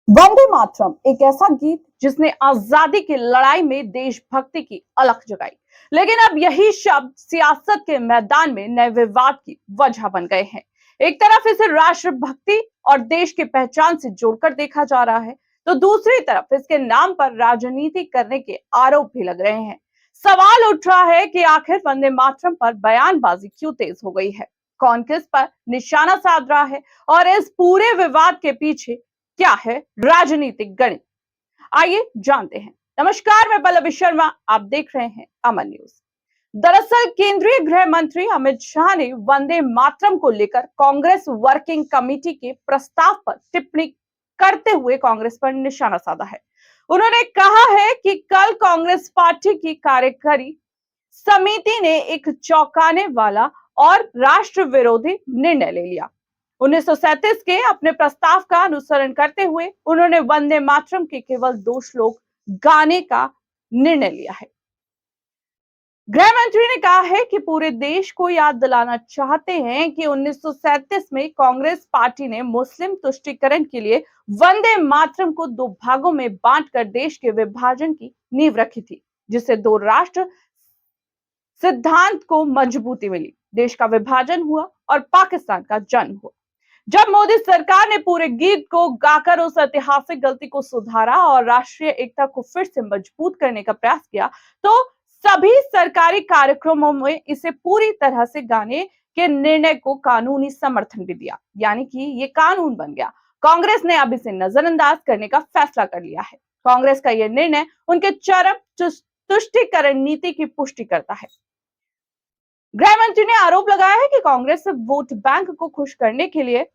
वंदे मातरम एक ऐसा गीत जिसने आजादी की लड़ाई में देशभक्ति की अलख जगाई, लेकिन अब यही शब्द सियासत के मैदान में नए विवाद की वजह बन गए हैं। एक तरफ इसे राष्ट्रभक्ति और देश की पहचान से जोड़कर देखा जा रहा है, तो दूसरी तरफ इसके नाम पर राजनीति करने के आरोप भी लग रहे हैं। सवाल उठ रहा है कि आखिर वंदे मातरम पर बयानबाजी क्यों तेज हो गई है, कौन किस पर निशाना साध रहा है और इस पूरे विवाद के पीछे क्या है राजनीतिक गणित। आइए जानते हैं। नमस्कार, मैं पल्लवी शर्मा, आप देख रहे हैं अमन न्यूज। दरअसल केंद्रीय गृह मंत्री अमित शाह ने वंदे मातरम को लेकर कांग्रेस वर्किंग कमेटी के प्रस्ताव पर टिप्पणी करते हुए कांग्रेस पर निशाना साधा है। उन्होंने कहा है कि कल कांग्रेस पार्टी की कार्यकारी समिति ने एक चौंकाने वाला और राष्ट्र विरोधी निर्णय ले लिया। 1937 के अपने प्रस्ताव का अनुसरण करते हुए उन्होंने वंदे मातरम के केवल 2 श्लोक गाने का निर्णय लिया है। गृह मंत्री ने कहा है कि पूरे देश को याद दिलाना चाहते हैं कि 1937 में कांग्रेस पार्टी ने मुस्लिम तुष्टीकरण के लिए वंदे मातरम को 2 भागों में बांटकर देश के विभाजन की नींव रखी थी, जिससे 2 राष्ट्र सिद्धांत को मजबूती मिली, देश का विभाजन हुआ और पाकिस्तान का जन्म हुआ। जब मोदी सरकार ने पूरे गीत को गाकर उस ऐतिहासिक गलती को सुधारा और राष्ट्रीय एकता को फिर से मजबूत करने का प्रयास किया, तो सभी सरकारी कार्यक्रमों में इसे पूरी तरह से गाने के निर्णय को कानूनी समर्थन भी दिया, यानी कि ये कानून बन गया। कांग्रेस ने अब इसे नजरअंदाज करने का फैसला कर लिया है। कांग्रेस का यह निर्णय उनके चरम तुष्टीकरण नीति की पुष्टि करता है। गृह मंत्री ने आरोप लगाया है कि कांग्रेस वोट बैंक को खुश करने के लिए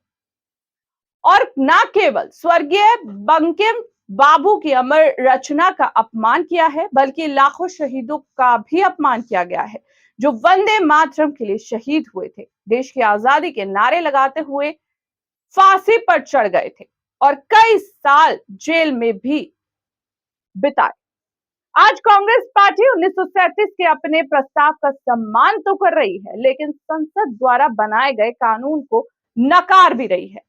और न केवल स्वर्गीय बंकिम बाबू की अमर रचना का अपमान किया है, बल्कि लाखों शहीदों का भी अपमान किया गया है, जो वंदे मातरम के लिए शहीद हुए थे, देश की आजादी के नारे लगाते हुए फांसी पर चढ़ गए थे और कई साल जेल में भी बिताए। आज कांग्रेस पार्टी 1937 के अपने प्रस्ताव का सम्मान तो कर रही है, लेकिन संसद द्वारा बनाए गए कानून को नकार भी रही है।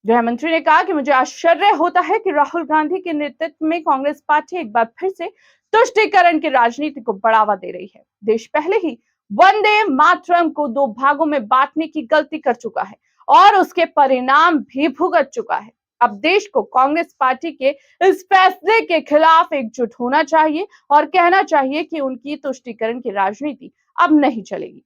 गृह मंत्री ने कहा कि मुझे आश्चर्य होता है कि राहुल गांधी के नेतृत्व में कांग्रेस पार्टी एक बार फिर से तुष्टीकरण की राजनीति को बढ़ावा दे रही है। देश पहले ही वंदे मातरम को 2 भागों में बांटने की गलती कर चुका है और उसके परिणाम भी भुगत चुका है। अब देश को कांग्रेस पार्टी के इस फैसले के खिलाफ एकजुट होना चाहिए और कहना चाहिए कि उनकी तुष्टीकरण की राजनीति अब नहीं चलेगी।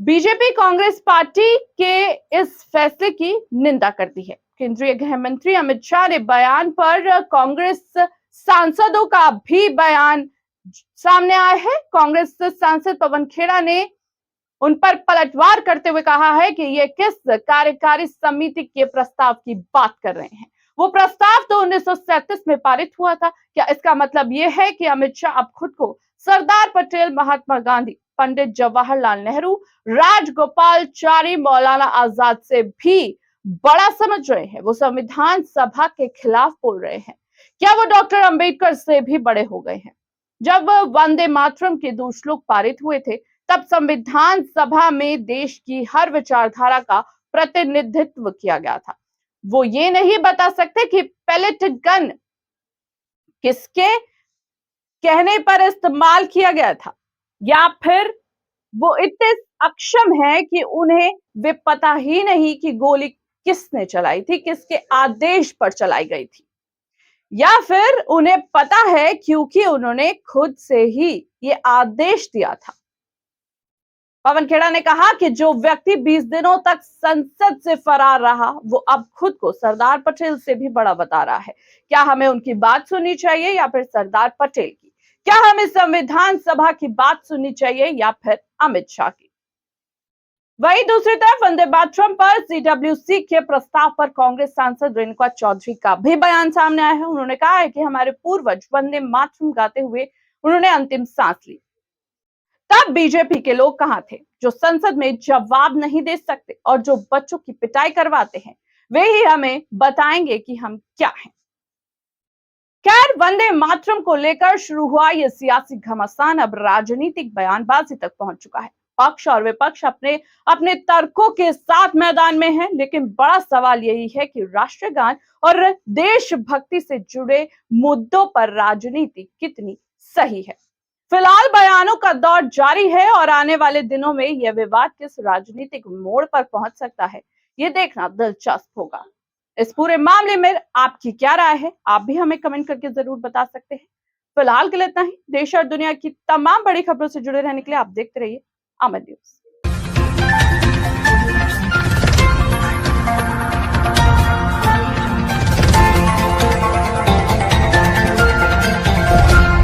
बीजेपी कांग्रेस पार्टी के इस फैसले की निंदा करती है। केंद्रीय गृह मंत्री अमित शाह ने बयान पर कांग्रेस सांसदों का भी बयान सामने आया है। कांग्रेस सांसद पवन खेड़ा ने उन पर पलटवार करते हुए कहा है कि ये किस कार्यकारी समिति के प्रस्ताव की बात कर रहे हैं। वो प्रस्ताव तो 1937 में पारित हुआ था। क्या इसका मतलब ये है कि अमित शाह अब खुद को सरदार पटेल, महात्मा गांधी, पंडित जवाहरलाल नेहरू, राजगोपालचारी, मौलाना आजाद से भी बड़ा समझ रहे हैं? वो संविधान सभा के खिलाफ बोल रहे हैं? क्या वो डॉक्टर अंबेडकर से भी बड़े हो गए हैं? जब वंदे मातरम के 2 श्लोक पारित हुए थे, तब संविधान सभा में देश की हर विचारधारा का प्रतिनिधित्व किया गया था। वो ये नहीं बता सकते कि पैलेट गन किसके कहने पर इस्तेमाल किया गया था, या फिर वो इतने अक्षम है कि उन्हें वे पता ही नहीं कि गोली किसने चलाई थी, किसके आदेश पर चलाई गई थी, या फिर उन्हें पता है क्योंकि उन्होंने खुद से ही ये आदेश दिया था। पवन खेड़ा ने कहा कि जो व्यक्ति 20 दिनों तक संसद से फरार रहा, वो अब खुद को सरदार पटेल से भी बड़ा बता रहा है। क्या हमें उनकी बात सुननी चाहिए या फिर सरदार पटेल की? क्या हमें संविधान सभा की बात सुननी चाहिए या फिर अमित शाह की? वहीं दूसरी तरफ वंदे मातरम पर सीडब्ल्यूसी के प्रस्ताव पर कांग्रेस सांसद रेणुका चौधरी का भी बयान सामने आया है। उन्होंने कहा है कि हमारे पूर्वज वंदे मातरम गाते हुए उन्होंने अंतिम सांस ली, तब बीजेपी के लोग कहां थे, जो संसद में जवाब नहीं दे सकते और जो बच्चों की पिटाई करवाते हैं, वे ही हमें बताएंगे कि हम क्या हैं। खैर, वंदे मातरम को लेकर शुरू हुआ यह सियासी घमासान अब राजनीतिक बयानबाजी तक पहुंच चुका है। पक्ष और विपक्ष अपने अपने तर्कों के साथ मैदान में हैं, लेकिन बड़ा सवाल यही है कि राष्ट्रीय गान और देशभक्ति से जुड़े मुद्दों पर राजनीति कितनी सही है। फिलहाल बयानों का दौर जारी है और आने वाले दिनों में यह विवाद किस राजनीतिक मोड़ पर पहुंच सकता है, ये देखना दिलचस्प होगा। इस पूरे मामले में आपकी क्या राय है, आप भी हमें कमेंट करके जरूर बता सकते हैं। फिलहाल के लिए इतना ही। देश और दुनिया की तमाम बड़ी खबरों से जुड़े रहने के लिए आप देखते रहिए अमर न्यूज।